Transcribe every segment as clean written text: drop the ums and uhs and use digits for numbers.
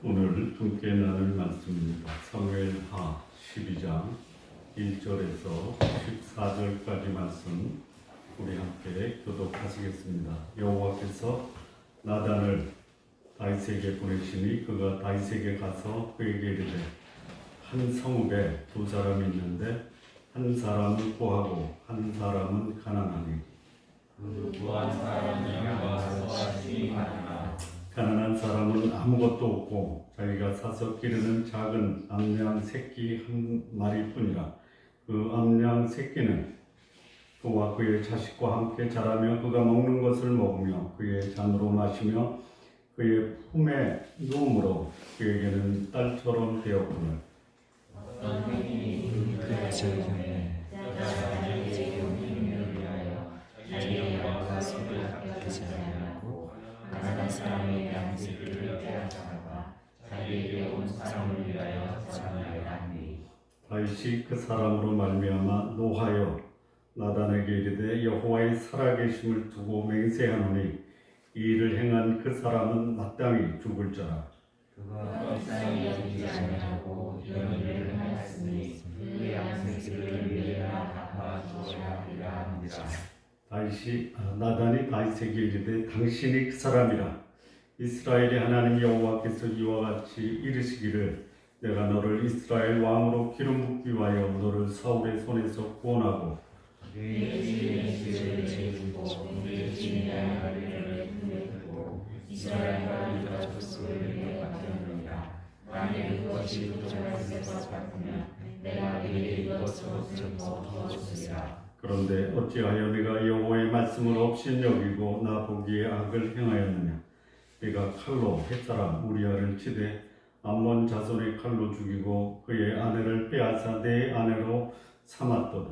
오늘 함께 나눌 말씀입니다. 사무엘하 12장 1절에서 14절까지 말씀 우리 함께 교독하시겠습니다. 여호와께서 나단을 다윗에게 보내시니 그가 다윗에게 가서 그에게 이르되 한 성읍에 두 사람이 있는데 한 사람은 고하고 한 사람은 가난하니 그 구한 사람이 와서 하시니 하나 가난한 사람은 아무것도 없고 자기가 사서 기르는 작은 암양 새끼 한 마리뿐이라. 그 암양 새끼는 그와 그의 자식과 함께 자라며 그가 먹는 것을 먹으며 그의 잔으로 마시며 그의 품에 누움으로 그에게는 딸처럼 되었구나. 어떤 행인이 그의 자녀에 자기의 용인을 위하여 자기의 영광과 속을 아껴주지 아니하고 가난한 사람의 양 새끼를 빼앗아가 자기에게 온 사람을 위하여 전하였나니. 다윗이 그 사람으로 말미암아 노하여 나단에게 이르되 여호와의 살아계심을 두고 맹세하노니 이 일을 행한 그 사람은 마땅히 죽을 자라. 그가 불쌍히 여기지 아니하고 이런 일을 하였으니 그 양새끼를 위하여 갚아주어야 하리라 하니라. 나단이 다윗에게 이르되 당신이 그 사람이라. 이스라엘의 하나님 여호와께서 이와 같이 이르시기를 내가 너를 이스라엘 왕으로 기름 붓기 위하여 너를 사울의 손에서 구원하고 내 주인의 죄를 지고 내 주인의 아들을 힘내고 이스라엘과 유다 족속을 내게 맡겼느니라. 만일 그것이 부족할 것 같으면 내가 네게 이것으로 더 주리라. 그런데 어찌하여 네가 여호와의 말씀을 업신여기고 나 보기에 악을 행하였느냐. 네가 칼로 햇사람 우리아를 치되 암몬 자손의 칼로 죽이고 그의 아내를 빼앗아 내 아내로 삼았도다.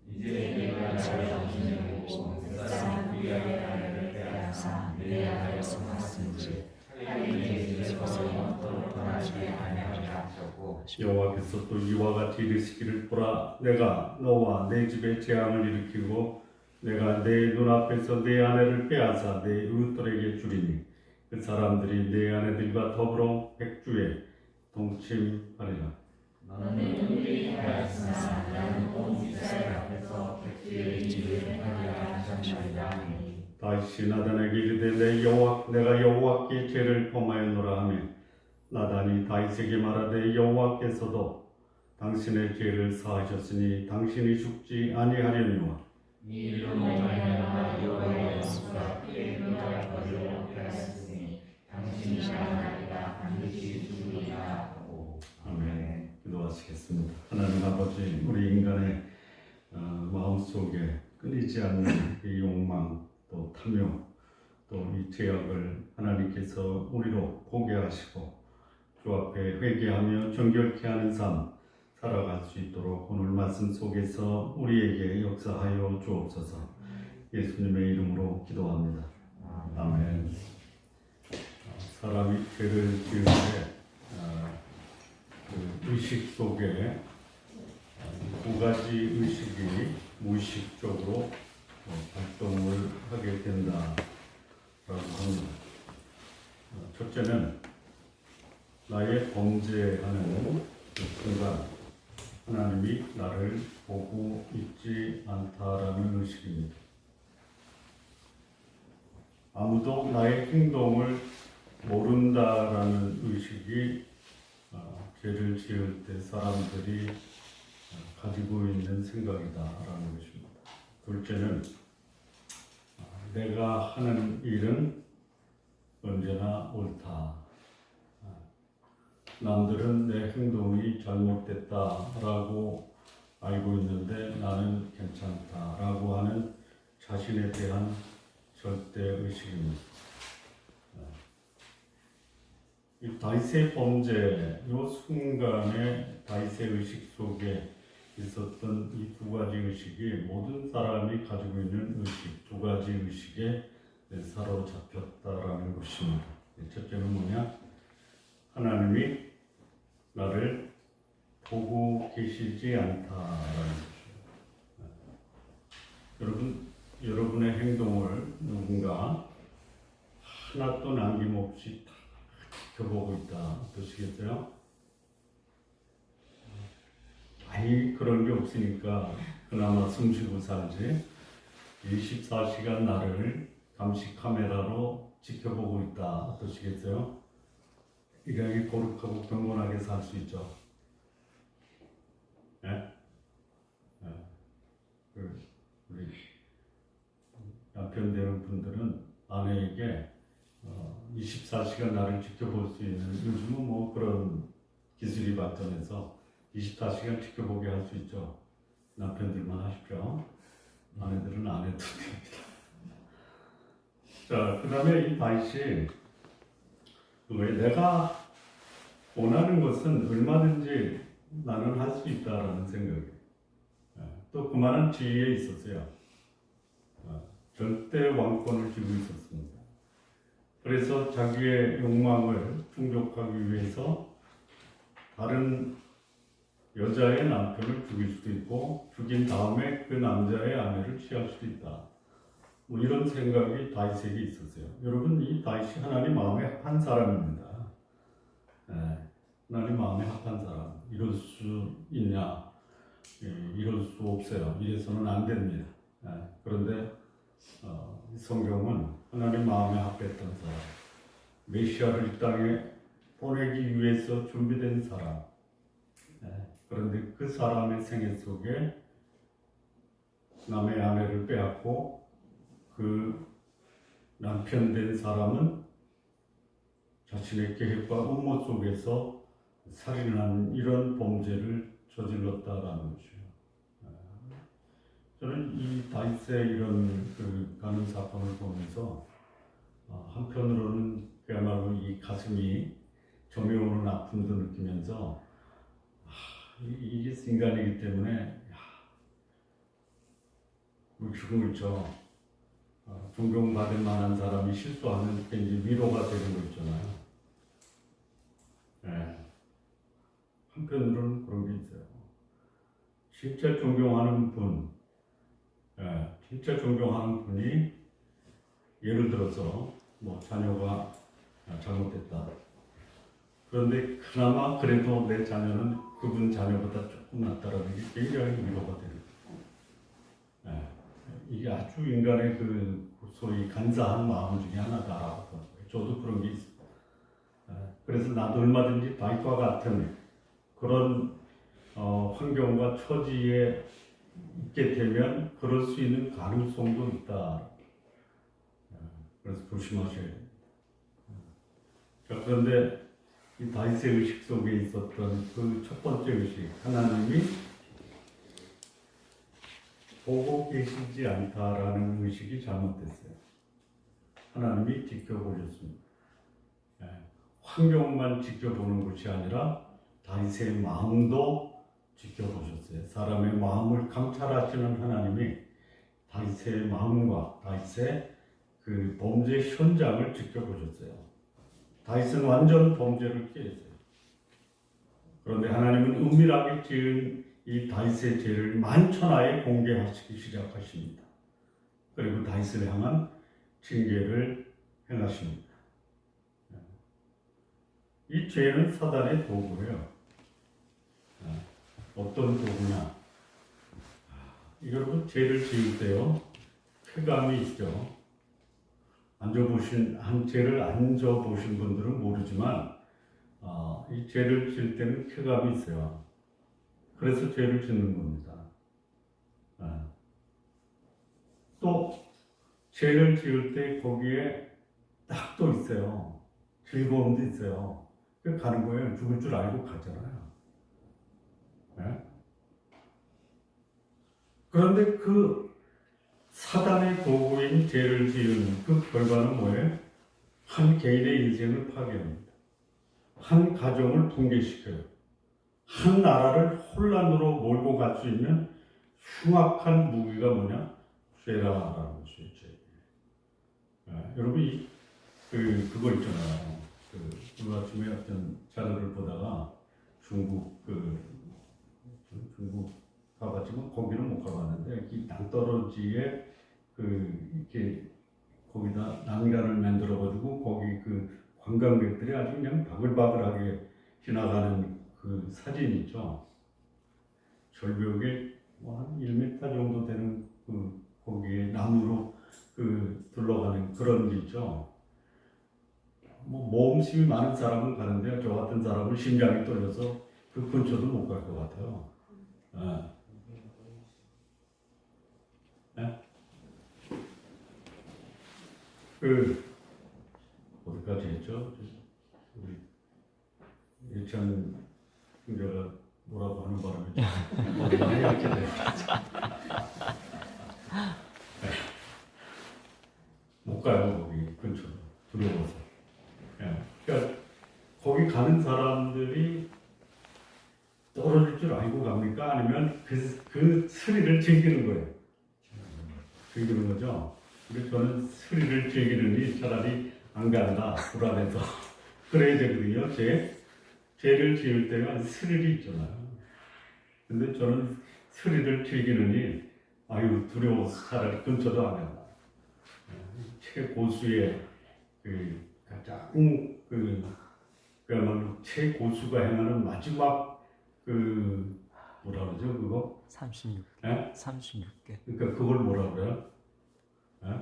이제 내가 나를 업신여기고 햇사람 우리아의 아내를 빼앗아 내 아내로 삼았은지 칼이 내 손을 얻도록 떠나지 아니하리라 하셨고. 여호와께서 또 이와 같이 이르시기를 보라 내가 너와 내 집에 재앙을 일으키고 내가 내 눈앞에서 내 아내를 빼앗아 내 이웃들에게 주리니 그 사람들이 내 아내들과 더불어 백주에 동침하리라. 너는 우리 하였으나 나는 온 이스라엘 앞에서 백주의 일을 하리라 하셨나이다. 다윗이 나단에게 이르되 내가 여호와께 죄를 범하였노라 하며 나단이 다윗에게 말하되 여호와께서도 당신의 죄를 사하셨으니 당신이 죽지 아니하려니와 이 일로 말미암아 여호와의 수가 그의 눈과 거리를 얻게 당신이 말하리라 반드시 죽으리라 하고. 아멘. 기도하시겠습니다. 하나님 아버지, 우리 인간의 마음속에 끊이지 않는 이 욕망 또 탐욕 또 이 죄악을 하나님께서 우리로 보게 하시고 주 앞에 회개하며 정결케 하는 삶 살아갈 수 있도록 오늘 말씀 속에서 우리에게 역사하여 주옵소서. 예수님의 이름으로 기도합니다. 아멘. 사람이 죄를 지을 때 그 의식 속에 두 가지 의식이 무의식적으로 활동을 하게 된다라고 합니다. 첫째는 나의 범죄하는 그 순간 하나님이 나를 보고 있지 않다라는 의식입니다. 아무도 나의 행동을 모른다라는 의식이 죄를 지을 때 사람들이 가지고 있는 생각이다라는 것입니다. 둘째는 내가 하는 일은 언제나 옳다. 남들은 내 행동이 잘못됐다라고 알고 있는데 나는 괜찮다라고 하는 자신에 대한 절대 의식입니다. 이 다윗의 범죄, 이 순간에 다윗의 의식 속에 있었던 이 두 가지 의식이 모든 사람이 가지고 있는 의식, 두 가지 의식에 사로잡혔다라는 것입니다. 첫째는 뭐냐? 하나님이 나를 보고 계시지 않다라는 것입니다. 여러분의 행동을 누군가 하나도 남김없이 다 지켜보고 있다. 어떠시겠어요? 아니 그런 게 없으니까 그나마 숨쉬고 살지. 24시간 나를 감시 카메라로 지켜보고 있다. 어떠시겠어요? 이렇게 거룩하고 경건하게 살 수 있죠. 예? 예. 우리 남편 되는 분들은 아내에게 24시간 나를 지켜볼 수 있는, 요즘은 뭐 그런 기술이 발전해서 24시간 지켜보게 할 수 있죠. 남편들만 하십시오. 아내들은 안 해도 됩니다. 자, 그 다음에 이 다윗이 왜 내가 원하는 것은 얼마든지 나는 할 수 있다라는 생각이, 또 그만한 지위에 있었어요. 절대 왕권을 쥐고 있었습니다. 그래서 자기의 욕망을 충족하기 위해서 다른 여자의 남편을 죽일 수도 있고 죽인 다음에 그 남자의 아내를 취할 수도 있다. 뭐 이런 생각이 다윗에게 있었어요. 여러분, 이 다윗이 하나님 마음에 합한 사람입니다. 하나님 마음에 합한 사람. 이럴 수 있냐? 이럴 수 없어요. 이래서는 안 됩니다. 그런데 성경은 하나님 마음에 합했던 사람, 메시아를 이 땅에 보내기 위해서 준비된 사람, 그런데 그 사람의 생애 속에 남의 아내를 빼앗고 그 남편 된 사람은 자신의 계획과 음모 속에서 살인하는 이런 범죄를 저질렀다라는 것이에요. 저는 이 다윗의 이런 가는 사건을 보면서 한편으로는 그야말로 이 가슴이 점여오는 아픔도 느끼면서 이게 인간이기 때문에 그렇죠. 존경받을 만한 사람이 실수하면 그게 이제 위로가 되는 거 있잖아요. 한편으로는 그런 게 있어요. 진짜 존경하는 분, 진짜 존경하는 분이 예를 들어서 뭐 자녀가 잘못됐다. 그런데 그나마 그래도 내 자녀는 그분 자녀보다 조금 낫다라는 게 굉장히 위로가 되는 거예요. 이게 아주 인간의 그 소위 간사한 마음 중에 하나다라고 보는 거예요. 저도 그런 게 있어요. 그래서 나도 얼마든지 다윗과 같은 그런 환경과 처지에 있게 되면 그럴 수 있는 가능성도 있다. 그래서 조심하셔야 됩니다. 그런데 이 다윗의 의식 속에 있었던 그 첫 번째 의식, 하나님이 보고 계시지 않다라는 의식이 잘못됐어요. 하나님이 지켜보셨습니다. 환경만 지켜보는 것이 아니라 다윗의 마음도 지켜보셨어요. 사람의 마음을 감찰하시는 하나님이 다윗의 마음과 다윗의 그 범죄 현장을 지켜보셨어요. 다윗은 완전 범죄를 피했어요. 그런데 하나님은 은밀하게 지은 이 다윗의 죄를 만천하에 공개하시기 시작하십니다. 그리고 다윗을 향한 징계를 행하십니다. 이 죄는 사단의 도구예요. 어떤 도구냐? 여러분, 죄를 지을 때요, 쾌감이 있죠. 죄를 안 져보신 분들은 모르지만, 이 죄를 지을 때는 쾌감이 있어요. 그래서 죄를 짓는 겁니다. 또, 죄를 지을 때 거기에 딱도 있어요. 즐거움도 있어요. 가는 거예요. 죽을 줄 알고 가잖아요. 그런데 그 사단의 도구인 죄를 지은 그 결과는 뭐예요? 한 개인의 인생을 파괴합니다. 한 가정을 붕괴시켜요. 한 나라를 혼란으로 몰고 갈 수 있는 흉악한 무기가 뭐냐? 죄라라는 것이죠. 여러분, 그거 있잖아요. 오늘 아침에 어떤 자료를 보다가 중국 가가지고 거기는 못 가봤는데 이 낭떠러지에 이렇게 거기다 난간을 만들어가지고 거기 그 관광객들이 아주 그냥 바글바글하게 지나가는 그 사진 있죠. 절벽에 뭐한 1m 정도 되는 그 거기에 나무로 그 둘러가는 그런 게 있죠. 뭐 모험심이 많은 사람은 가는데 저 같은 사람은 심장이 떨려서 그 근처도 못 갈 것 같아요. 네. 네? 그 어디까지 했죠? 우리 예찬 형제가 뭐라고 하는 바람에 이렇게 됐죠. 못 가요 거기 근처로 두려워서. 예. 그러니까 거기 가는 사람들이 떨어질 줄 알고 갑니까? 아니면 그 스릴을 즐기는 거예요. 즐기는 거죠. 근데 저는 스릴을 즐기느니 차라리 안 간다 불안해서 그래야 되거든요. 죄를 지을 때가 스릴이 있잖아요. 근데 저는 스릴을 즐기느니 아유 두려워서 차라리 근처도 안 간다. 최고수의 그 가장 그야말로 최고수가 행하는 마지막 그 뭐라 그러죠 그거? 36. 예? 36개. 그러니까 그걸 뭐라 그래요? 예?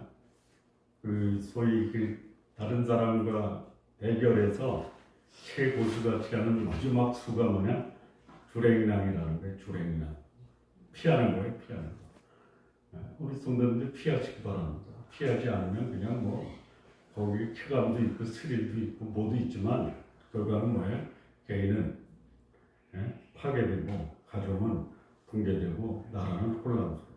그 소위 그 다른 사람과 대결해서 최고수가 취하는 마지막 수가 뭐냐? 주랭랑이라는 거예요. 주랭랑. 피하는 거예요. 피하는 거. 예? 우리 성도님들 피하시기 바랍니다. 피하지 않으면 그냥 뭐 거기 쾌감도 있고 스릴도 있고 모두 있지만 결과는 뭐예요? 개인은 파괴되고 가정은 붕괴되고 나라는 혼란스러워.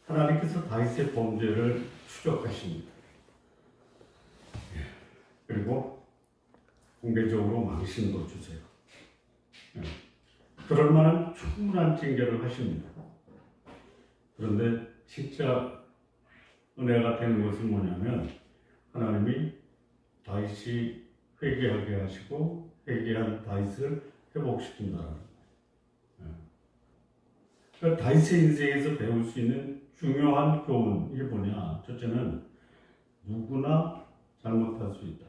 하나님께서 다윗의 범죄를 추적하십니다. 그리고 공개적으로 망신도 주세요. 그럴 만한 충분한 징계를 하십니다. 그런데 진짜 은혜가 되는 것은 뭐냐면 하나님이 다윗이 회개하게 하시고 회개한 다윗을 회복시킨다는 거예요. 그러니까 다윗의 인생에서 배울 수 있는 중요한 교훈 이게 뭐냐? 첫째는 누구나 잘못할 수 있다.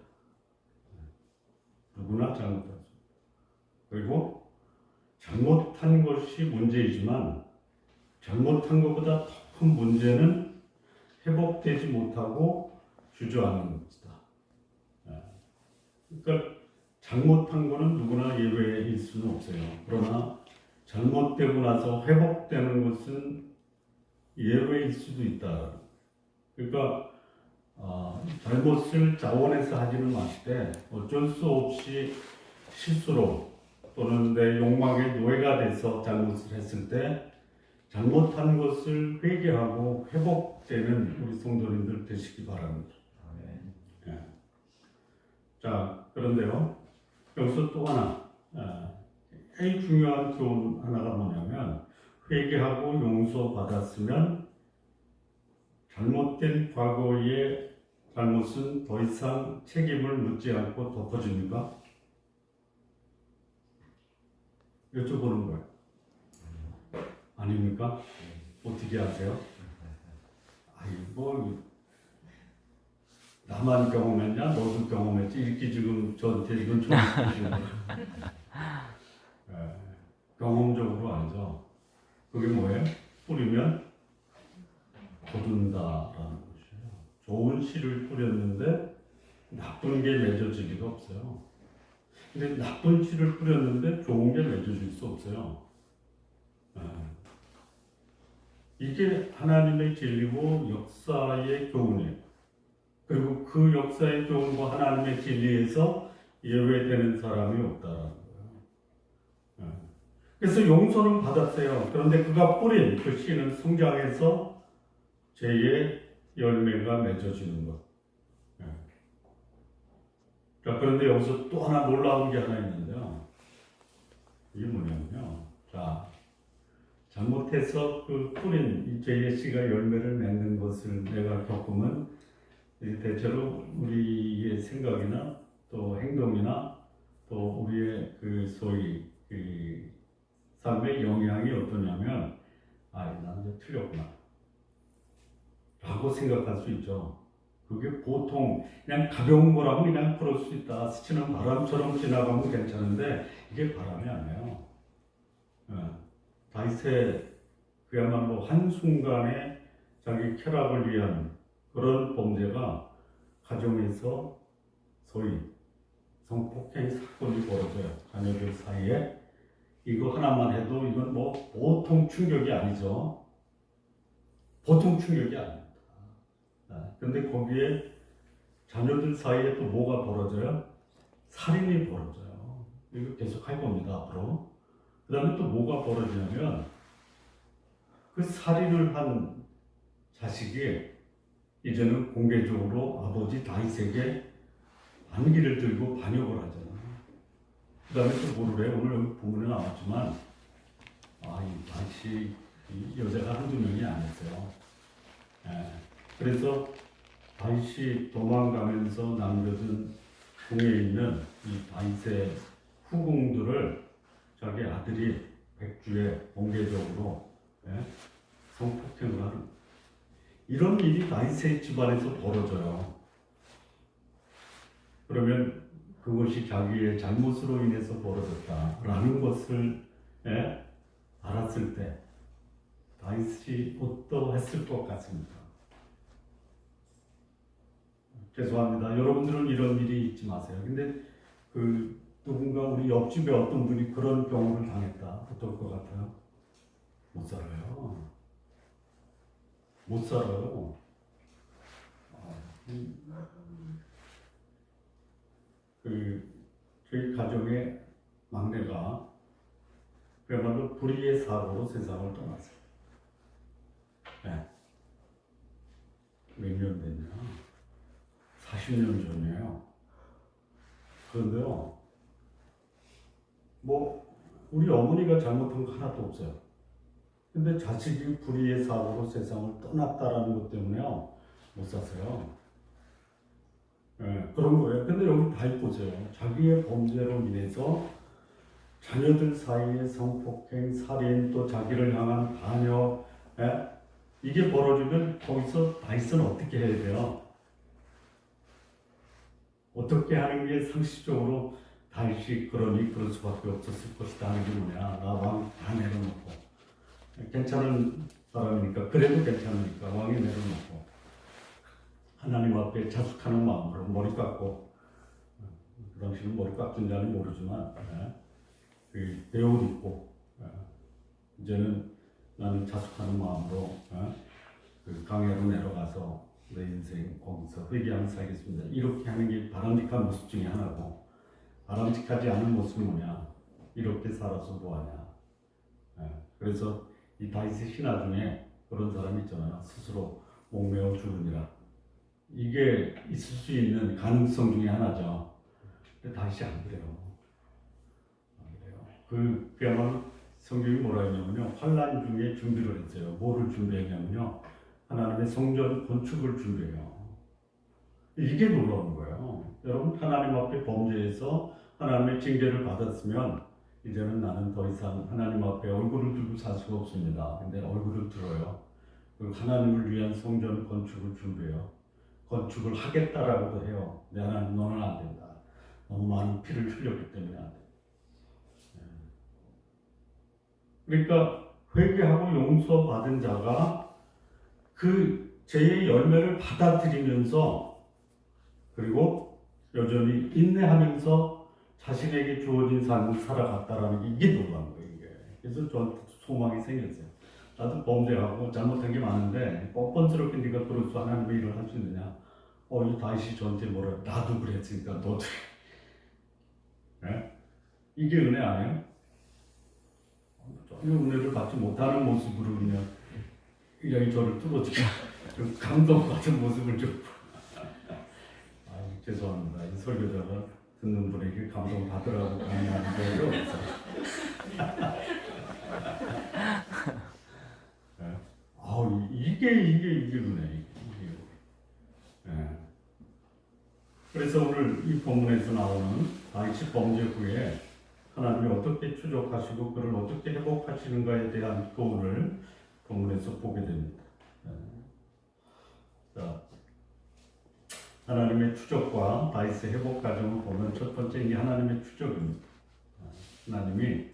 누구나 잘못할 수 있다. 그리고 잘못한 것이 문제이지만 잘못한 것보다 더 큰 문제는 회복되지 못하고 주저하는 것이다. 그러니까 잘못한 거는 누구나 예외일 수는 없어요. 그러나 잘못되고 나서 회복되는 것은 예외일 수도 있다. 그러니까 잘못을 자원해서 하지는 마시되 어쩔 수 없이 실수로 또는 내 욕망의 노예가 돼서 잘못을 했을 때 잘못한 것을 회개하고 회복되는 우리 성도님들 되시기 바랍니다. 예. 자, 그런데요, 여기서 또 하나, 제일 중요한 교훈 하나가 뭐냐면, 회개하고 용서받았으면 잘못된 과거의 잘못은 더 이상 책임을 묻지 않고 덮어줍니까? 여쭤보는 거예요. 아닙니까? 어떻게 아세요? 뭐 나만 경험했냐? 너도 경험했지? 이렇게 지금 저한테 이건 좀 주시는 거죠. 경험적으로 알죠. 그게 뭐예요? 뿌리면 거둔다라는 것이에요. 좋은 씨를 뿌렸는데 나쁜 게 맺어질 리가 없어요. 근데 나쁜 씨를 뿌렸는데 좋은 게 맺어질 수 없어요. 이게 하나님의 진리고 역사의 교훈이에요. 그리고 그 역사의 교훈과 하나님의 진리에서 예외되는 사람이 없다라는 거예요. 그래서 용서는 받았어요. 그런데 그가 뿌린 그 씨는 성장해서 죄의 열매가 맺어지는 것. 자, 그런데 여기서 또 하나 놀라운 게 하나 있는데요. 이게 뭐냐면요. 자, 잘못해서 그 뿌린 이 죄의 씨가 열매를 맺는 것을 내가 겪으면 대체로 우리의 생각이나 또 행동이나 또 우리의 그 소위 그 삶의 영향이 어떠냐면 난 이제 틀렸구나 라고 생각할 수 있죠. 그게 보통 그냥 가벼운 거라고 그냥 그럴 수 있다. 스치는 바람처럼 지나가면 괜찮은데 이게 바람이 아니에요. 다윗의 그야말로 한순간에 자기 쾌락을 위한 그런 범죄가 가정에서 소위 성폭행 사건이 벌어져요. 자녀들 사이에. 이거 하나만 해도 이건 뭐 보통 충격이 아니죠. 보통 충격이 아닙니다. 근데 거기에 자녀들 사이에 또 뭐가 벌어져요? 살인이 벌어져요. 이거 계속 할 겁니다, 앞으로. 그 다음에 또 뭐가 벌어지냐면 그 살인을 한 자식이 이제는 공개적으로 아버지 다윗에게 반기를 들고 반역을 하잖아요. 그 다음에 또 뭐를 해? 오늘 여기 본문에 나왔지만 이 다윗이 이 여자가 한두 명이 아니었어요. 그래서 다윗이 도망가면서 남겨둔 궁에 있는 이 다윗의 후궁들을 자기 아들이 백주에 공개적으로 성폭행을 하는 이런 일이 다윗의 집안에서 벌어져요. 그러면 그것이 자기의 잘못으로 인해서 벌어졌다라는 것을 알았을 때 다윗이 어떠했을 것 같습니까? 죄송합니다. 여러분들은 이런 일이 있지 마세요. 근데 누군가 우리 옆집에 어떤 분이 그런 경우를 당했다. 어떨 것 같아요? 못 살아요. 못 살아요. 저희 가정의 막내가 그야말로 불의의 사고로 세상을 떠났어요. 몇 년 됐냐? 40년 전이에요. 그런데요, 우리 어머니가 잘못한 거 하나도 없어요. 근데 자식이 불의의 사고로 세상을 떠났다라는 것 때문에요, 못 사세요. 그런 거예요. 근데 여기 다 보세요. 자기의 범죄로 인해서 자녀들 사이에 성폭행, 살인, 또 자기를 향한 반역, 이게 벌어지면 거기서 다윗은 어떻게 해야 돼요? 어떻게 하는 게 상식적으로 다윗이 그럴 수밖에 없었을 것이다 하는 게 뭐냐? 나 왕 다 내려놓고 괜찮은 사람이니까 그래도 괜찮으니까 왕이 내려놓고 하나님 앞에 자숙하는 마음으로 머리 깎고 그 당시는 머리 깎은 자는 모르지만 배옷 입고 이제는 나는 자숙하는 마음으로 그 강야로 내려가서 내 인생 거기서 회개하며 살겠습니다. 이렇게 하는 게 바람직한 모습 중에 하나고, 바람직하지 않은 모습이 뭐냐? 이렇게 살아서 뭐하냐? 그래서 이 다윗의 신하 중에 그런 사람이 있잖아요. 스스로 목매어 죽으니라. 이게 있을 수 있는 가능성 중에 하나죠. 근데 다윗이 안 그래요. 그야말로 성경이 뭐라 했냐면요, 환난 중에 준비를 했어요. 뭐를 준비했냐면요, 하나님의 성전 건축을 준비해요. 이게 놀라운 거예요. 여러분, 하나님 앞에 범죄해서 하나님의 징계를 받았으면 이제는 나는 더 이상 하나님 앞에 얼굴을 들고 살 수가 없습니다. 근데 얼굴을 들어요. 하나님을 위한 성전 건축을 준비해요. 건축을 하겠다라고도 해요. 내 하나님, 너는 안 된다. 너무 많은 피를 흘렸기 때문에 안 된다. 그러니까 회개하고 용서받은 자가 그 죄의 열매를 받아들이면서 그리고 여전히 인내하면서 자신에게 주어진 삶을 살아갔다라는 게 이게 놀라운 거예요. 이게. 그래서 저한테 소망이 생겼어요. 나도 범죄하고 잘못한 게 많은데 뻔뻔스럽게 네가 그로서 하나님의 일을 할 수 있느냐? 이 다윗이 저한테 뭐라 나도 그랬으니까 너도 이게 은혜 아니에요? 전혀 은혜를 받지 못하는 모습으로 그냥 저를 뚫어주고 감동받은 모습을 좀 죄송합니다. 이 설교자가 듣는 분에게 감동 받으라고 강의하는 게 없어요. 이게 은혜. 그래서 오늘 이 본문에서 나오는 다윗이 범죄 후에 하나님이 어떻게 추적하시고 그를 어떻게 회복하시는가에 대한 교훈을 본문에서 보게 됩니다. 하나님의 추적과 다윗의 회복 과정을 보면 첫 번째 이게 하나님의 추적입니다. 하나님이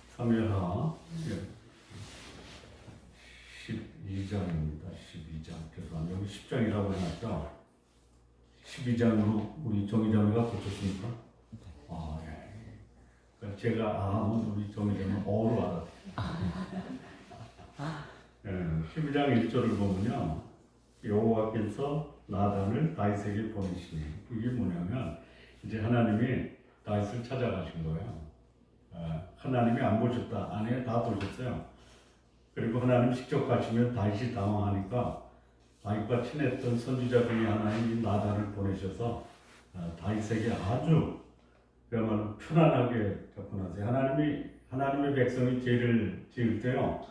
사무엘하 12장입니다. 12장. 죄송합니다. 여기 10장이라고 해놨죠. 12장으로 우리 정의자매가 고쳤습니까? 아, 예. 그러니까 제가 하면 우리 정의자매는 어로 알아요. 예, 12장 1절을 보면요. 여호와께서 나단을 다윗에게 보내시니 이게 뭐냐면 이제 하나님이 다윗을 찾아가신 거예요. 하나님이 안 보셨다. 아니에요. 다 보셨어요. 그리고 하나님 직접 가시면 다윗이 당황하니까 다윗과 친했던 선지자 중에 하나인 나단을 보내셔서 다윗에게 아주 그야말로 편안하게 접근하세요. 하나님의 백성이 죄를 지을 때요.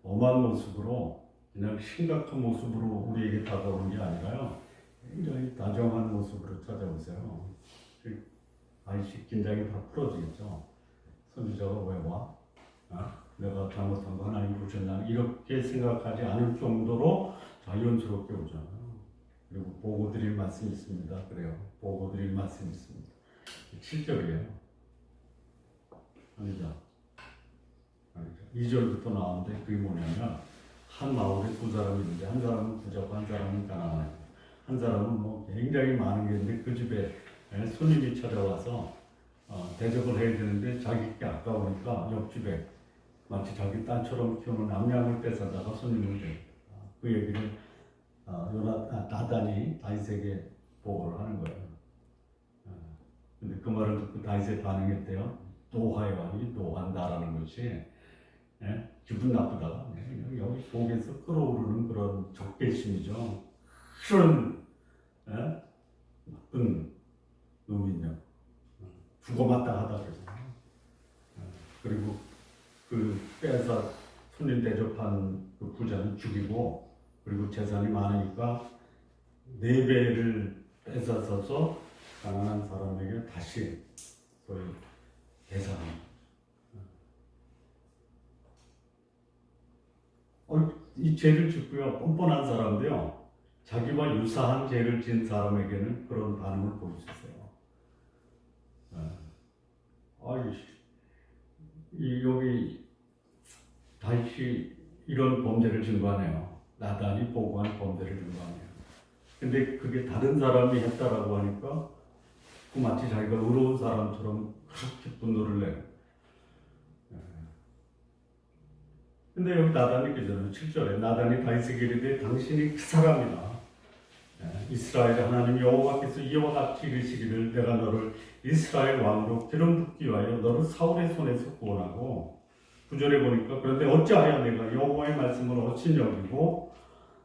엄한 모습으로 그냥 심각한 모습으로 우리에게 다가오는 게 아니라요. 굉장히 다정한 모습으로 찾아오세요. 다윗이 긴장이 다 풀어지겠죠. 선지자가 왜 와? 내가 잘못한 거 하나님 보셨나? 이렇게 생각하지 않을 정도로 자연스럽게 오잖아요. 그리고 보고 드릴 말씀이 있습니다. 그래요. 보고 드릴 말씀이 있습니다. 7절이에요. 아니죠. 2절부터 나오는데 그게 뭐냐면 한 마을에 두 사람이 있는데 한 사람은 부자고 한 사람은 가난해요. 한 사람은 뭐 굉장히 많은 게 있는데 그 집에 손님이 찾아와서 대접을 해야 되는데 자기께 아까우니까 옆집에 마치 자기 딸처럼 키우는 암양을 뺏어다가 손님을 줍니다. 그 얘기를 나단이 다윗에게 보고를 하는 거예요. 근데 그 말을 듣고 다윗의 반응했대요. 노하여 이 노한다라는 것이 기분 나쁘다. 여기 속에서 끓어오르는 그런 적개심이죠. 그런 나쁜 놈이냐. 죽어마땅하다 그래서. 그리고 그 빼앗아 손님 대접한 그 부자는 죽이고 그리고 재산이 많으니까 4배를 뺏어서서 가난한 사람에게 다시 소위 계산합니다. 이 죄를 짓고요, 뻔뻔한 사람도요, 자기와 유사한 죄를 지은 사람에게는 그런 반응을 보여주세요. 여기 다윗이 이런 범죄를 증거하네요. 나단이 보고한 범죄를 증거하네요. 근데 그게 다른 사람이 했다라고 하니까 그 마치 자기가 의로운 사람처럼 그렇게 분노를 내요. 근데 여기 나단이 그잖아요. 7절에 나단이 다윗에게 이르되 당신이 그 사람이다. 이스라엘 하나님 여호와께서 이와 같이 이르시기를 내가 너를 이스라엘 왕으로 기름 붓기 위하여 너를 사울의 손에서 구원하고 9절에 보니까 그런데 어찌하여 내가 여호와의 말씀을 어찌 여기고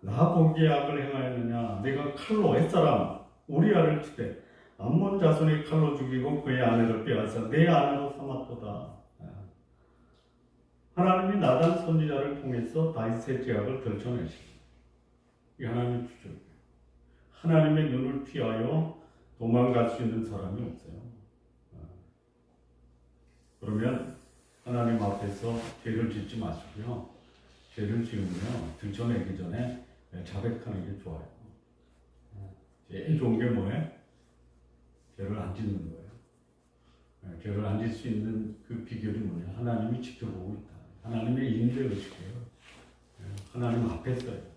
나 보기에 악을 행하였느냐. 내가 칼로 햇사람 우리아를 치되 암몬 자손의 칼로 죽이고 그의 아내를 빼앗아 내 아내로 삼았도다. 하나님이 나단 선지자를 통해서 다윗의 죄악을 들춰내시고 이 하나님의 주죠. 하나님의 눈을 피하여 도망갈 수 있는 사람이 없어요. 그러면 하나님 앞에서 죄를 짓지 마시고요. 죄를 지으면 들춰내기 전에 자백하는 게 좋아요. 제일 좋은 게 뭐예요? 죄를 안 짓는 거예요. 죄를 안 짓 수 있는 그 비결이 뭐냐? 하나님이 지켜보고 있다. 하나님의 인도의식이에요. 하나님 앞에서요.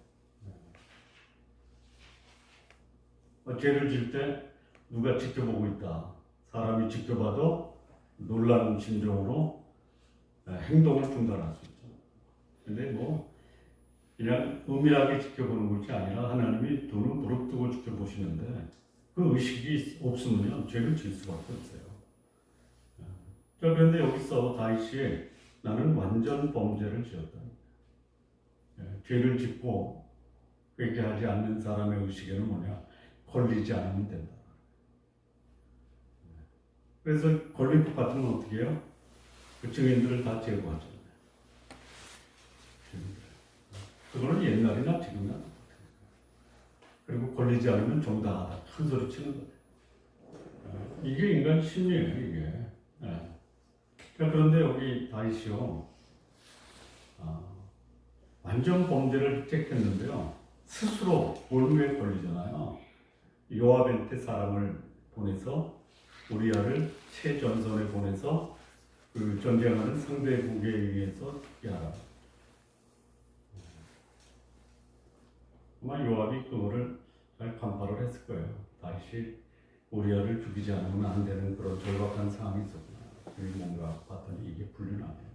죄를 질 때 누가 지켜보고 있다. 사람이 지켜봐도 놀라는 심정으로 행동을 중단할 수 있죠. 근데 그냥 은밀하게 지켜보는 것이 아니라 하나님이 두 눈 무릎 뜨고 지켜보시는데 그 의식이 없으면 죄를 질 수밖에 없어요. 자, 그런데 여기서 다윗이 나는 완전 범죄를 지었다. 죄를 짓고 회개하지 않는 사람의 의식에는 뭐냐? 걸리지 않으면 된다. 그래서 걸릴 것 같으면 어떻게 해요? 그 증인들을 다 제거하잖아요. 그거는 옛날이나 지금이나 그리고 걸리지 않으면 정당하다. 큰 소리 치는 거예요. 이게 인간 심리예요, 이게. 자, 그런데 여기 다윗이요. 완전 범죄를 획책했는데요. 스스로 올무에 걸리잖아요. 요압한테 사람을 보내서 우리아를 새 전선에 보내서 그 전쟁하는 상대국에 의해서 죽게 하라. 아마 요압이 그거를 잘 간파를 했을 거예요. 다시 우리아를 죽이지 않으면 안 되는 그런 절박한 상황이 있었구나. 뭔가 봤더니 이게 불륜하네요.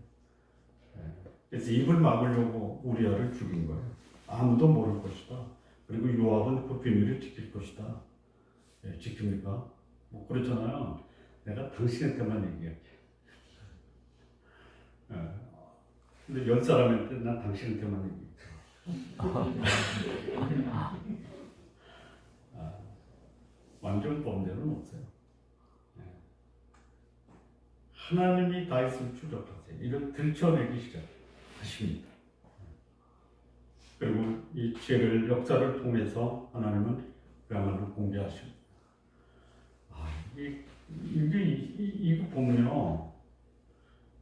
그래서 입을 막으려고 우리아를 죽인 거예요. 아무도 모를 것이다. 그리고 요압은 그 비밀을 지킬 것이다. 지킵니까? 뭐 그렇잖아요. 내가 당신한테만 얘기할게. 근데 열 사람한테 난 당신한테만 얘기해. 완전 범죄는 없어요. 하나님이 다윗을 추적하세요. 이를 들춰내기 시작하십니다. 그리고 이 죄를 역사를 통해서 하나님은 그야말로 공개하십니다. 이거 보면요,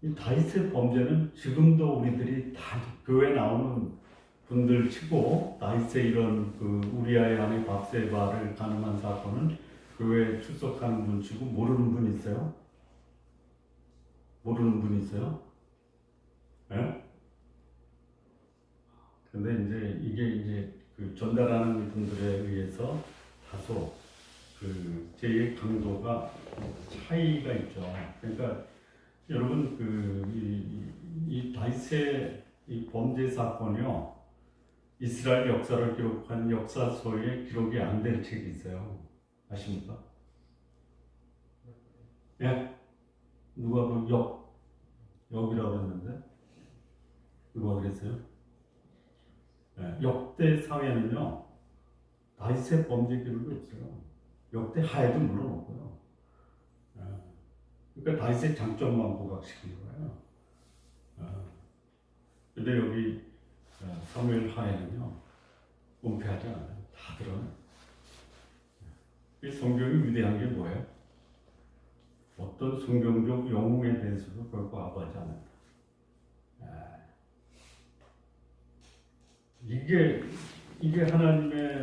이 다윗의 범죄는 지금도 우리들이 다 교회 나오는 분들 치고 다윗의 이런 그 우리아의 아내 밧세바를 가늠한 사건은 교회에 출석하는 분 치고 모르는 분 있어요? 모르는 분 있어요? 예? 근데 이게 그 전달하는 분들에 의해서 다소 그 죄의 강도가 차이가 있죠. 그러니까 여러분 이 다윗의 이 범죄 사건이요, 이스라엘 역사를 기록한 역사서에 기록이 안 된 책이 있어요. 아십니까? 예? 누가 그 역이라고 했는데 누가 그랬어요? 예, 역대 상에는요 다윗의 범죄 기록이 없어요. 역대 하에도 물론 없고요. 예, 그러니까 다윗의 장점만 부각시킨 거예요. 근데 여기 사무엘 하에는요 은폐하지 않아요. 다 드러나요. 이 성경이 위대한 게 뭐예요? 어떤 성경적 영웅에 대해서도 결코 아부하지 않는다. 이게 하나님의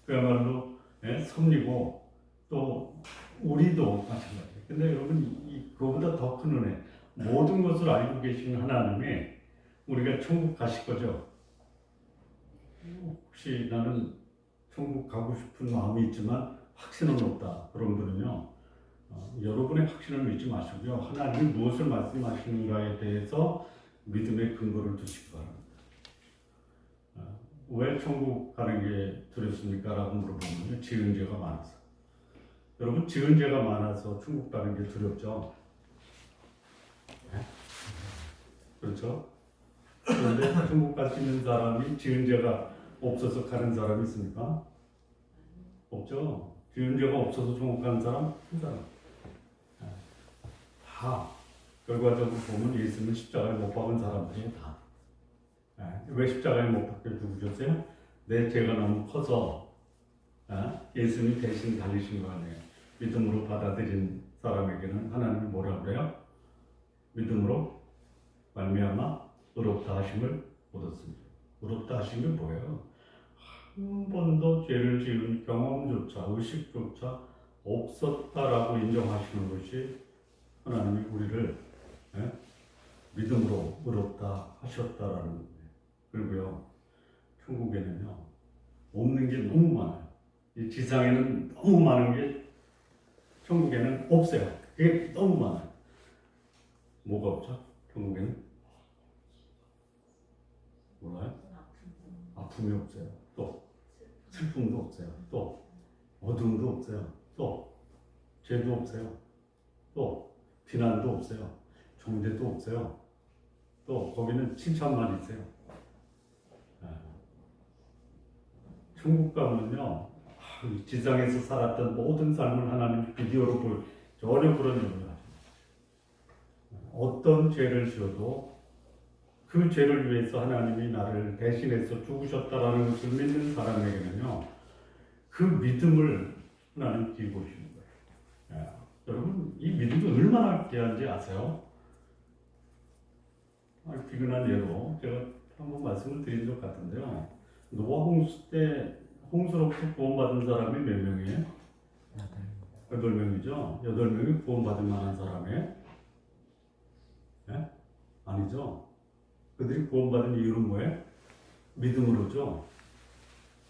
그야말로 섭리고 또 우리도 마찬가지예요. 근데 여러분 그거보다 더 큰 은혜, 모든 것을 알고 계시는 하나님이 우리가 천국 가실 거죠. 혹시 나는 천국 가고 싶은 마음이 있지만 확신은 없다. 그런 분은요, 여러분의 확신을 믿지 마시고요. 하나님이 무엇을 말씀하시는가에 대해서 믿음의 근거를 두시기 바랍니다. 왜 천국 가는 게 두렵습니까? 라고 물어보면 지은 죄가 많아서. 여러분, 지은 죄가 많아서 천국 가는 게 두렵죠? 네? 그렇죠? 그런데 천국 갈 수 있는 사람이 지은 죄가 없어서 가는 사람이 있습니까? 없죠? 지은 죄가 없어서 천국 가는 사람? 한 사람. 다 결과적으로 보면 예수는 십자가에 못 박은 사람들이 다. 왜 십자가에 못 박혀 죽으셨어요? 내 죄가 너무 커서 예수님이 대신 달리신 거 아니에요. 믿음으로 받아들인 사람에게는 하나님이 뭐라 그래요? 믿음으로 말미암아 의롭다 하심을 얻었습니다. 의롭다 하신 게 뭐예요? 한 번도 죄를 지은 경험조차 의식조차 없었다라고 인정하시는 것이 하나님이 우리를 믿음으로 의롭다 하셨다라는 거예요. 그리고요, 천국에는요 없는 게 너무 많아요. 이 지상에는 너무 많은 게 천국에는 없어요. 그게 너무 많아요. 뭐가 없죠? 천국에는? 몰라요? 아픔이 없어요. 또 슬픔도 없어요. 또 어둠도 없어요. 또 죄도 없어요. 또 비난도 없어요. 정죄도 없어요. 또 거기는 칭찬만 있어요. 천국 가면요, 지상에서 살았던 모든 삶을 하나님 비디오로 전혀 그런 얘기를 하십니다. 어떤 죄를 지어도 그 죄를 위해서 하나님이 나를 대신해서 죽으셨다라는 것을 믿는 사람에게는요, 그 믿음을 하나님 기고 계시는 거예요. 여러분, 이 믿음이 얼마나 귀한지 아세요? 비근한 예로 제가 한번 말씀을 드린 것 같은데요. 노아 홍수 때 홍수로부터 구원받은 사람이 몇 명이에요? 8명이죠. 8명이 구원받을 만한 사람이에요? 예? 아니죠. 그들이 구원받은 이유는 뭐예요? 믿음으로죠.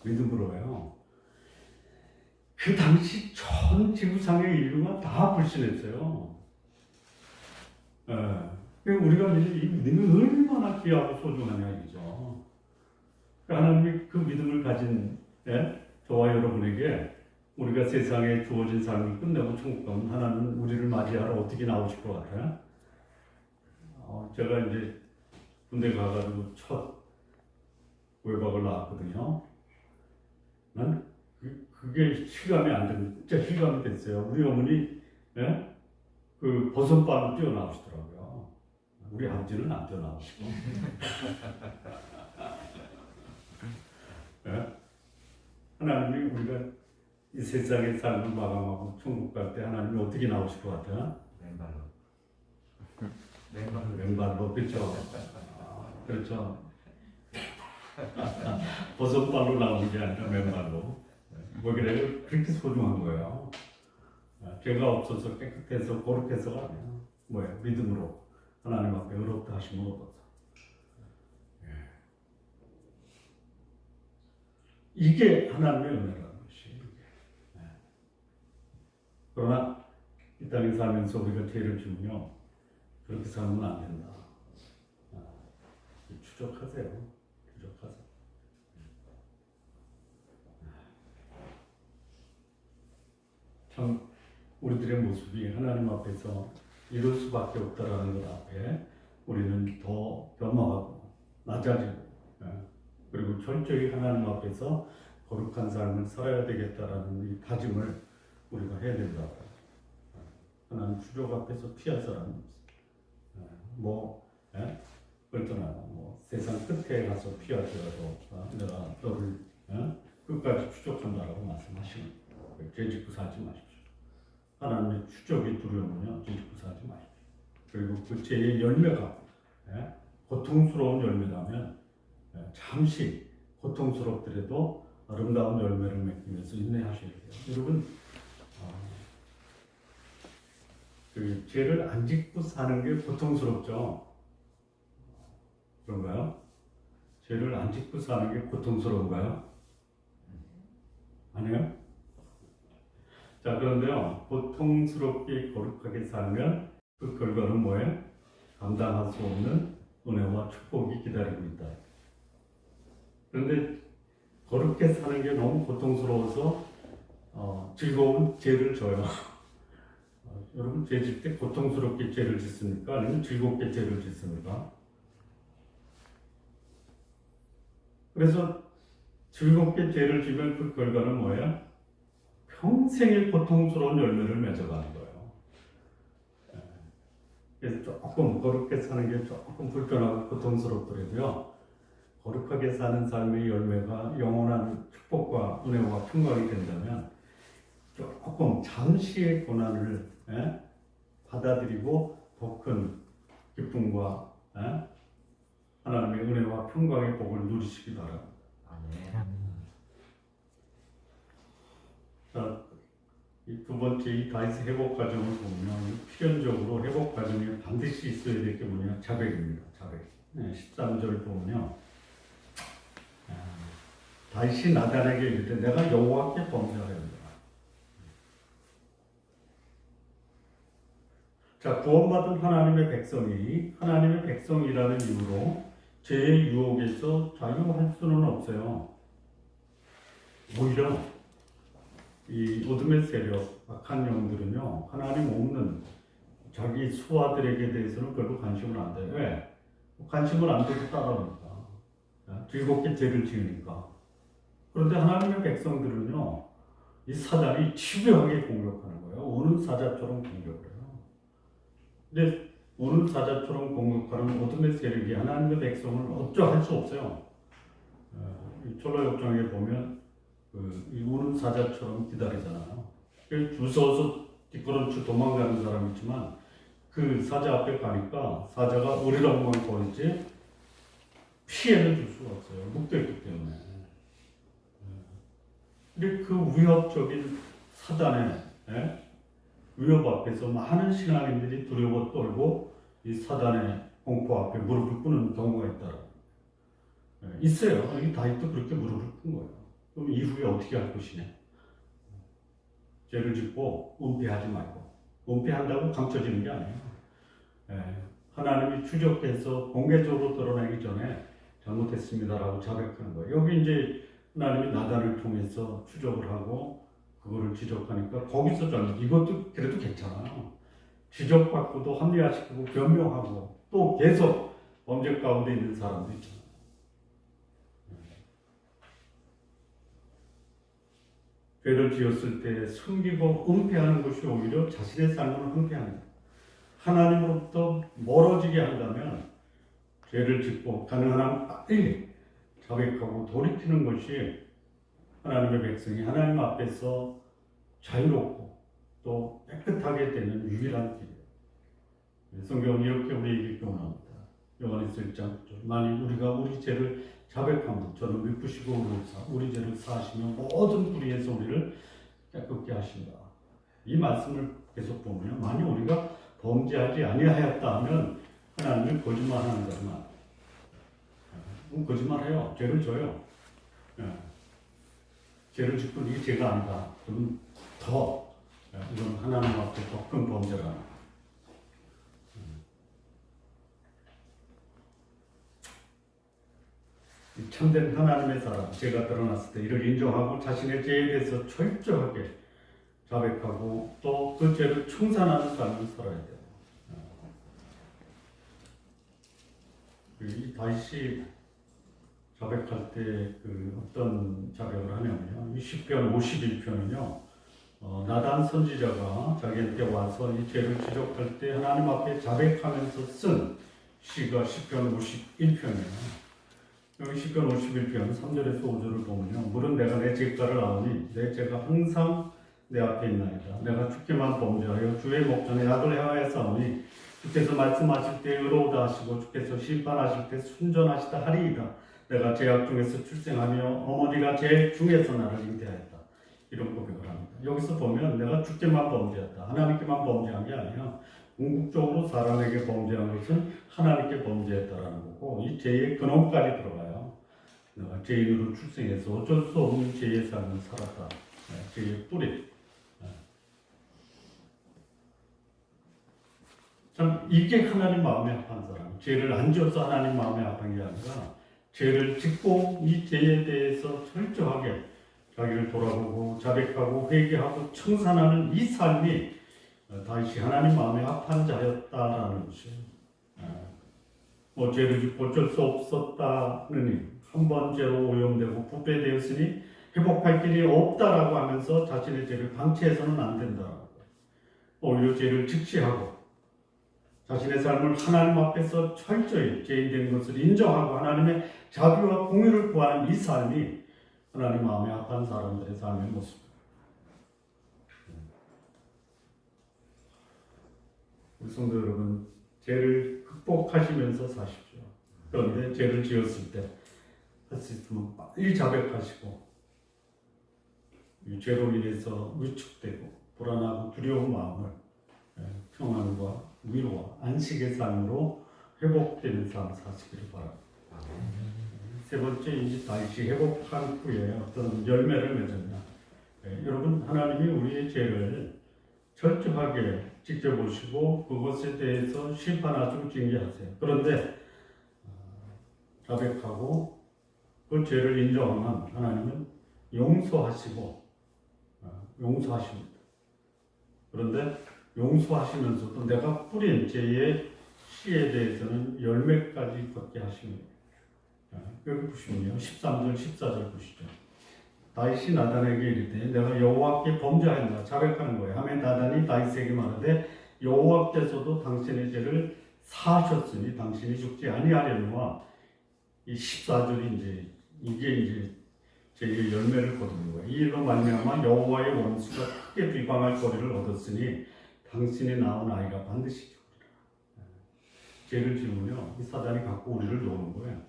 믿음으로예요. 그 당시 전 지구상의 인류가 다 불신했어요. 예. 우리가 이 믿음이 얼마나 귀하고 소중하냐 이죠. 하나님이 그 믿음을 가진 저와 여러분에게 우리가 세상에 주어진 삶을 끝내고 천국 가면 하나님은 우리를 맞이하러 어떻게 나오실 것 같아요? 제가 이제 군대 가가지고 첫 외박을 나왔거든요. 난 그게 실감이 안 되는, 진짜 실감이 됐어요. 우리 어머니 그 버선발로 뛰어나오시더라고요. 우리 아버지는 안 뛰어나오시고. 하나님이 우리가 이 세상의 삶을 마감하고 천국 갈 때 하나님이 어떻게 나오실 것 같아요? 왼발로. 그렇죠. 그렇죠. 버선발로 나오는 게 아니라 맨발로. 뭐 그래요? 그렇게 소중한 거예요. 죄가 없어서 깨끗해서 거룩해서가 아니에요. 뭐예요? 믿음으로 하나님 앞에 의롭다 하심을 얻어서. 이게 하나님의 은혜라는 것이. 그러나 이 땅에 살면서 우리가 죄를 지으며 그렇게 살면 안 된다. 추적하세요. 추적하세요. 참 우리들의 모습이 하나님 앞에서 이럴 수밖에 없다라는 것 앞에 우리는 더 변화하고 낮아지고 그리고 철저히 하나님 앞에서 거룩한 삶을 살아야 되겠다라는 이 다짐을 우리가 해야 된다. 하나님 추적 앞에서 피할 사람이 없어. 그렇잖아요. 세상 끝에 가서 피할지라도 내가 너를 끝까지 추적한다라고 말씀하시는 거예요. 죄 짓고 살지 마십시오. 하나님의 추적이 두려우면요, 죄 짓고 살지 마십시오. 그리고 그 죄의 열매가 고통스러운 열매라면 잠시 고통스럽더라도 아름다운 열매를 맺으면서 인내하셔야 돼요. 여러분, 그 죄를 안 짓고 사는 게 고통스럽죠? 그런가요? 죄를 안 짓고 사는 게 고통스러운가요? 아니요? 자, 그런데요, 고통스럽게 거룩하게 살면 그 결과는 뭐예요? 감당할 수 없는 은혜와 축복이 기다리고 있다. 그런데 거룩게 사는 게 너무 고통스러워서 즐거운 죄를 져요. 여러분, 죄 질 때 고통스럽게 죄를 짓습니까? 아니면 즐겁게 죄를 짓습니까? 그래서 즐겁게 죄를 지면 그 결과는 뭐예요? 평생의 고통스러운 열매를 맺어가는 거예요. 그래서 조금 거룩게 사는 게 조금 불편하고 고통스럽더라도요, 거룩하게 사는 삶의 열매가 영원한 축복과 은혜와 평강이 된다면 조금 잠시의 고난을 받아들이고 더 큰 기쁨과 하나님의 은혜와 평강의 복을 누리시기 바랍니다. 자, 이 두 번째 이 다윗의 회복 과정을 보면 필연적으로 회복 과정에 반드시 있어야 될 게 뭐냐? 자백입니다. 자백. 13절 보면요. 다윗이 나단에게 이르되 내가 여호와께 범죄하였노라. 자, 구원받은 하나님의 백성이라는 이유로 죄의 유혹에서 자유할 수는 없어요. 오히려 이 어둠의 세력, 악한 영들은요, 하나님 없는 자기 수하들에게 대해서는 별로 관심을 안 돼요. 왜? 관심을 안 돼도 따라오니까. 즐겁게 죄를 지으니까. 그런데 하나님의 백성들은요, 이 사단이 집요하게 공격하는 거예요. 오는 사자처럼 공격을 해요. 근데 오는 사자처럼 공격하는 어둠의 세력이 하나님의 백성을 어쩌할 수 없어요. 이 철로역정에 보면 이 오는 사자처럼 기다리잖아요. 줄 서서 뒷걸음치 도망가는 사람이 있지만 그 사자 앞에 가니까 사자가 어리렁만 거리지 피해를 줄 수가 없어요. 묵대있기 때문에. 근데 그 위협적인 사단의 위협 앞에서 많은 신앙인들이 두려워 떨고 이 사단의 공포 앞에 무릎을 꿇는 경우가 있더라고요. 있어요. 이 다윗도 그렇게 무릎을 꿇은 거예요. 그럼 이후에 어떻게 할 것이냐? 죄를 짓고 은폐하지 말고, 은폐한다고 감춰지는 게 아니에요. 하나님이 추적해서 공개적으로 드러나기 전에 잘못했습니다라고 자백하는 거예요. 여기 이제 하나님이 나단을 통해서 추적을 하고 그거를 지적하니까 거기서 이것도 그래도 괜찮아요. 지적받고도 합리화시키고 변명하고 또 계속 범죄 가운데 있는 사람도 있잖아요. 죄를 지었을 때 숨기고 은폐하는 것이 오히려 자신의 삶을 은폐합니다. 하나님으로부터 멀어지게 한다면 죄를 짓고 가능한 한 빨리 자백하고 돌이키는 것이 하나님의 백성이 하나님 앞에서 자유롭고 또 깨끗하게 되는 유일한 길이에요. 성경은 이렇게 우리에게 교훈합니다. 요한일서 1장 9절. 만일 우리가 우리 죄를 자백하면 저는 미쁘시고 우리 죄를 사하시며 모든 불의에서 우리를 깨끗게 하신다. 이 말씀을 계속 보면 만일 우리가 범죄하지 아니하였다 하면 하나님은 거짓말하는 자만. 거짓말해요. 죄를 져요. 죄를 짓고 이게 죄가 아니다. 그러면 더 이건 하나님 앞에 더 큰 범죄라. 참된 하나님의 사람, 죄가 드러났을 때 이를 인정하고 자신의 죄에 대해서 철저하게 자백하고 또 그 죄를 청산하는 삶을 살아야 돼요. 이 다윗이 자백할 때 그 어떤 자백을 하냐면요. 이 시편 51편은요. 나단 선지자가 자기한테 와서 이 죄를 지적할 때 하나님 앞에 자백하면서 쓴 시가 시편 51편이에요. 여기 시편 51편 3절에서 5절을 보면요. 물은 내가 내 죄가를 아오니 내 죄가 항상 내 앞에 있나이다. 내가 주께만 범죄하여 주의 목전에 악을 행하였사오니 주께서 말씀하실 때 의로우다 하시고 주께서 심판하실 때 순전하시다 하리이다. 내가 죄악 중에서 출생하며 어머니가 죄 중에서 나를 잉태하였다. 이런 고백을 합니다. 여기서 보면 내가 주께만 범죄했다. 하나님께만 범죄한 게 아니라 궁극적으로 사람에게 범죄한 것은 하나님께 범죄했다라는 거고 이 죄의 근원까지 들어가요. 내가 죄인으로 출생해서 어쩔 수 없는 죄의 삶을 살았다. 죄의 뿌리. 참 이게 하나님 마음에 합한 사람. 죄를 안 지어서 하나님 마음에 합한 게 아니라 죄를 짓고 이 죄에 대해서 철저하게 자기를 돌아보고 자백하고 회개하고 청산하는 이 삶이 다윗이 하나님 마음에 합한 자였다라는 것이에요. 뭐 죄를 짓고 어쩔 수 없었다느니 한 번 죄로 오염되고 부패되었으니 회복할 길이 없다라고 하면서 자신의 죄를 방치해서는 안 된다라고. 오히려 죄를 직시하고 자신의 삶을 하나님 앞에서 철저히 죄인된 것을 인정하고 하나님의 자비와 공의를 구하는 이 삶이 하나님 마음에 합한 사람들의 삶의 모습입니다. 우리 성도 여러분, 죄를 극복하시면서 사십시오. 그런데 죄를 지었을 때 할 수 있으면 빨리 자백하시고 이 죄로 인해서 위축되고 불안하고 두려운 마음을 평안과 위로와 안식의 삶으로 회복되는 삶 사시기를 바랍니다. 세 번째, 이제 다윗이 회복한 후에 어떤 열매를 맺었냐. 여러분, 하나님이 우리의 죄를 철저하게 지켜보시고 그것에 대해서 심판하시고 징계하세요. 그런데 자백하고 그 죄를 인정하면 하나님은 용서하시고 용서하십니다. 그런데 용서하시면서도 내가 뿌린 죄의 씨에 대해서는 열매까지 걷게 하십니다. 여기 보시면요. 13절, 14절 보시죠. 다윗이 나단에게 이르되 내가 여호와께 범죄하였나 자백하는 거예요. 하면 나단이 다윗에게 말하되 여호와께서도 당신의 죄를 사하셨으니 당신이 죽지 아니하려니와 이 14절이 이게 죄의 열매를 거두는 거예요. 이 일로 말미암아 여호와의 원수가 크게 비방할 거리를 얻었으니 당신이 낳은 아이가 반드시 죽으리라. 죄를 지으면요, 이 사단이 갖고 우리를 노는 거예요.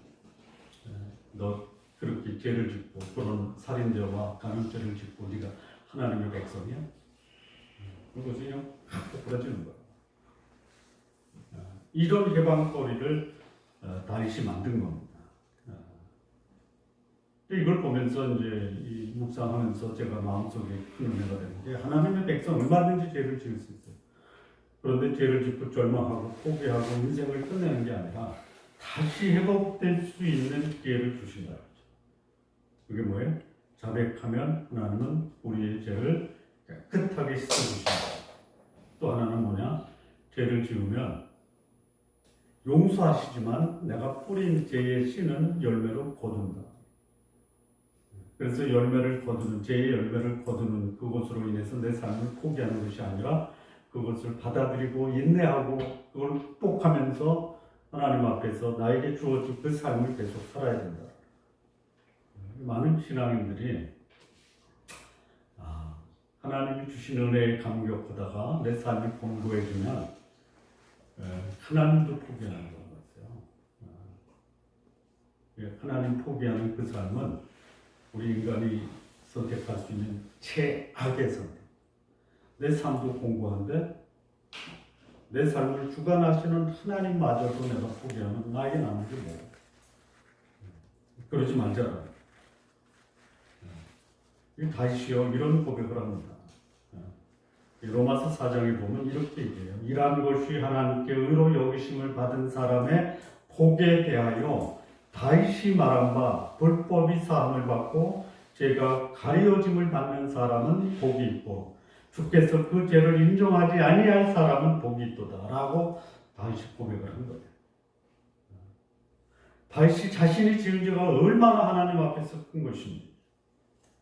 너 그렇게 죄를 짓고 그런 살인죄와 간음죄를 짓고 네가 하나님의 백성이야? 그것은요 부러지는 거야. 이런 해방거리를 다윗이 만든 겁니다. 이걸 보면서 이제 이 묵상하면서 제가 마음속에 큰 은혜가 되는 게 하나님의 백성 얼마든지 죄를 지을 수 있어요. 그런데 죄를 짓고 절망하고 포기하고 인생을 끝내는 게 아니라 다시 회복될 수 있는 기회를 주신다. 그게 뭐예요? 자백하면 하나님은 우리의 죄를 깨끗하게 씻어주신다. 또 하나는 뭐냐? 죄를 지으면 용서하시지만 내가 뿌린 죄의 씨는 열매로 거둔다. 그래서 열매를 거두는, 죄의 열매를 거두는 그것으로 인해서 내 삶을 포기하는 것이 아니라 그것을 받아들이고 인내하고 그걸 극복하면서 하나님 앞에서 나에게 주어진 그 삶을 계속 살아야 된다. 많은 신앙인들이 하나님이 주신 은혜에 감격하다가 내 삶이 공고해지면 하나님도 포기하는 것 같아요. 하나님 포기하는 그 삶은 우리 인간이 선택할 수 있는 최악의 선택. 내 삶도 공고한데 내 삶을 주관하시는 하나님마저도 내가 포기하면 나에게 남은 게 뭐? 그러지 말자. 다시요 이런 고백을 합니다. 로마서 4장에 보면 이렇게 얘기해요. 이러한 것이 하나님께 의로 여기심을 받은 사람의 복에 대하여 다윗이 말한 바 불법이 사함을 받고 죄가 가려짐을 받는 사람은 복이 있고 주께서 그 죄를 인정하지 아니할 사람은 복이 있도다 라고 다윗이 고백을 한 거예요. 다윗이 자신이 지은 죄가 얼마나 하나님 앞에서 큰 것인지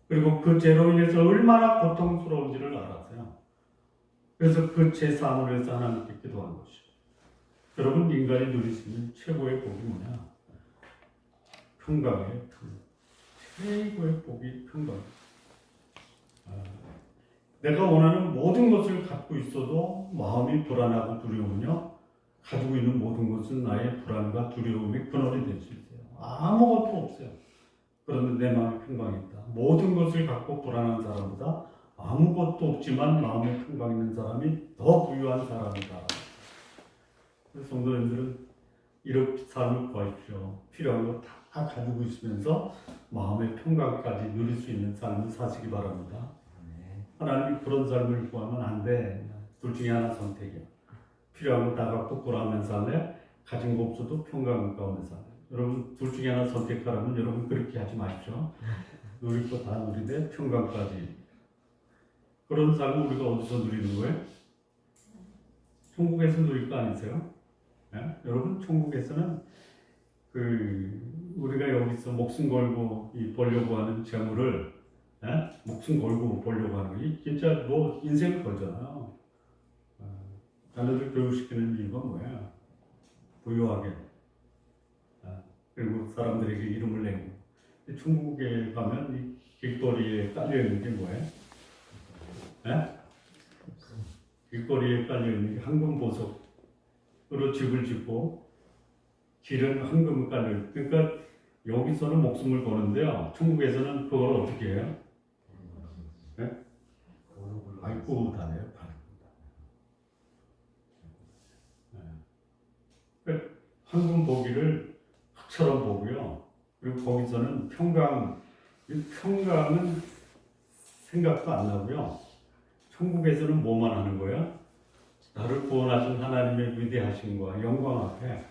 그리고 그 죄로 인해서 얼마나 고통스러운지를 알았어요. 그래서 그 죄 사함을 위해서 하나님께 기도한 것이죠. 여러분 인간이 누릴 수 있는 최고의 복이 뭐냐? 평강이에요. 최고의 복이 평강. 내가 원하는 모든 것을 갖고 있어도 마음이 불안하고 두려우면요. 가지고 있는 모든 것은 나의 불안과 두려움의 근원이 될 수 있어요. 아무것도 없어요. 그런데 내 마음에 평강이 있다. 모든 것을 갖고 불안한 사람보다 아무것도 없지만 마음에 평강 있는 사람이 더 부유한 사람이다. 그래서 성도님들은 이렇게 삶을 구하십시오. 필요한 거 다 가지고 있으면서 마음의 평강까지 누릴 수 있는 삶을 사시기 바랍니다. 하나님이 그런 삶을 구하면 안 돼. 둘 중에 하나 선택이야. 필요한 거 다 갖고 불안하면서 살래? 가진 거 없어도 평강 가운데 살래? 여러분 둘 중에 하나 선택하라면 여러분 그렇게 하지 마십시오. 누릴 거 다 누리되 평강까지. 그런 삶을 우리가 어디서 누리는 거예요? 천국에서 누릴 거 아니세요? 네? 여러분 천국에서는 우리가 여기서 목숨 걸고 벌려고 하는 재물을 목숨 걸고 벌려고 하는 게 진짜 뭐 인생을 걸잖아요. 자녀들 교육시키는 이유가 뭐야? 부유하게 그리고 사람들에게 이름을 내고 천국에 가면 이 길거리에 깔려있는 게 뭐예요? 길거리에 깔려있는 게 황금 보석으로 집을 짓고 길은 황금을 깔려있고 그러니까 여기서는 목숨을 거는데요. 천국에서는 그걸 어떻게 해요? 밟고 다녀요. 황금 보기를 흙처럼 보고요. 그리고 거기서는 평강은 생각도 안 나고요. 천국에서는 뭐만 하는 거예요? 나를 구원하신 하나님의 위대하심과 영광 앞에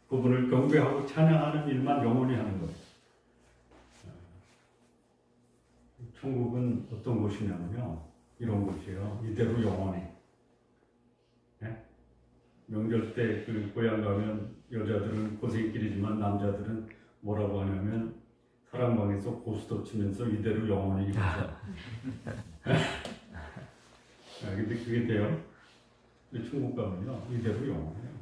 그분을 경배하고 찬양하는 일만 영원히 하는 거예요. 천국은 어떤 곳이냐면요. 이런 곳이에요. 이대로 영원히. 명절 때 고향 가면 여자들은 고생길이지만 남자들은 뭐라고 하냐면 사랑방에서 고스톱 치면서 이대로 영원히 이러죠. 근데 그게 돼요. 근데 천국 가면요. 이대로 영원해요.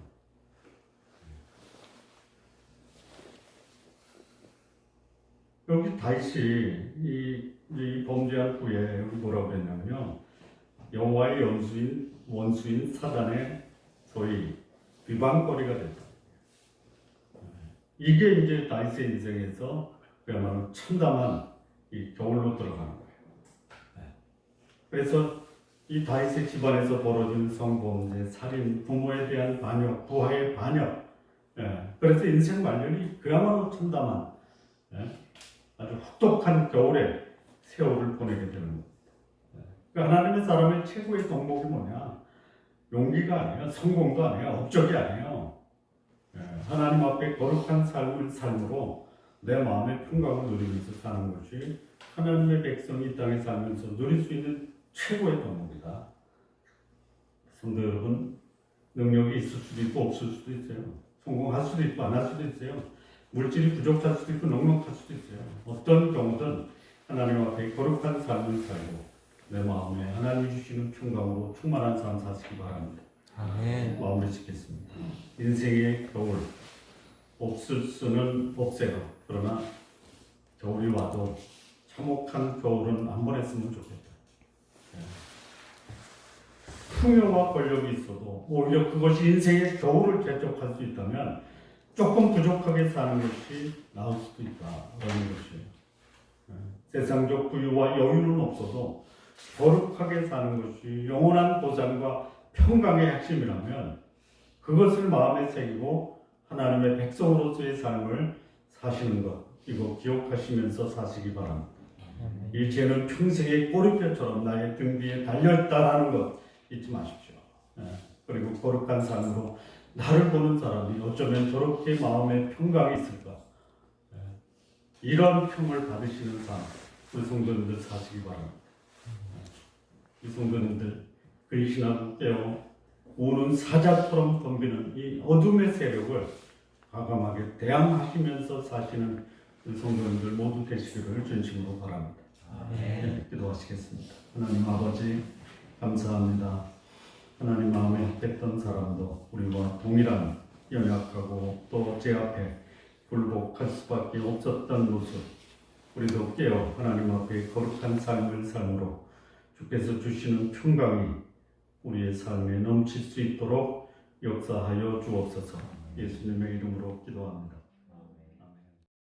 여기 다윗이 이 범죄한 후에 여기 뭐라고 했냐면요. 여호와의 원수인 사단의 소위 비방거리가 됐다. 이게 이제 다윗의 인생에서 그야말로 참담한 이 겨울로 들어가는 거예요. 그래서 이 다윗의 집안에서 벌어진 성범죄, 살인, 부모에 대한 반역, 부하의 반역, 그래서 인생 말년이 그야말로 참담한 아주 혹독한 겨울에 세월을 보내게 되는 겁니다. 그러니까 하나님의 사람의 최고의 덕목이 뭐냐? 용기가 아니에요. 성공도 아니에요. 업적이 아니에요. 하나님 앞에 거룩한 삶을 삶으로 내 마음의 평강을 누리면서 사는 것이 하나님의 백성이 이 땅에 살면서 누릴 수 있는 최고의 덕목이다. 성도 여러분, 능력이 있을 수도 있고 없을 수도 있어요. 성공할 수도 있고 안 할 수도 있어요. 물질이 부족할 수도 있고 넉넉할 수도 있어요. 어떤 경우든 하나님 앞에 거룩한 삶을 살고 내 마음에 하나님이 주시는 평강으로 충만한 삶 사시기 바랍니다. 아멘. 마무리 짓겠습니다. 인생의 겨울 없을 수는 없어요. 그러나 겨울이 와도 참혹한 겨울은 안 보냈으면 좋겠다. 풍요와 권력이 있어도 오히려 그것이 인생의 겨울을 개척할 수 있다면 조금 부족하게 사는 것이 나을 수도 있다라는 것이에요. 세상적 부유와 여유는 없어도 거룩하게 사는 것이 영원한 보상과 평강의 핵심이라면 그것을 마음에 새기고 하나님의 백성으로서의 삶을 사시는 것, 이거 기억하시면서 사시기 바랍니다. 일체는 평생의 꼬리뼈처럼 나의 등 뒤에 달려있다라는 것 잊지 마십시오. 그리고 거룩한 삶으로 나를 보는 사람이 어쩌면 저렇게 마음에 평강이 있을까? 이런 평을 받으시는 삶, 우리 성도님들 사시기 바랍니다. 이 성도님들 근신하고 깨어 우는 사자처럼 덤비는 이 어둠의 세력을 과감하게 대항하시면서 사시는 우리 성도님들 모두 되시기를 진심으로 바랍니다. 기도하시겠습니다. 하나님 아버지 감사합니다. 하나님 마음에 합했던 사람도 우리와 동일한 연약하고 또 제 앞에 굴복할 수밖에 없었던 모습, 우리도 깨어 하나님 앞에 거룩한 삶을 삶으로 주께서 주시는 평강이 우리의 삶에 넘칠 수 있도록 역사하여 주옵소서. 예수님의 이름으로 기도합니다.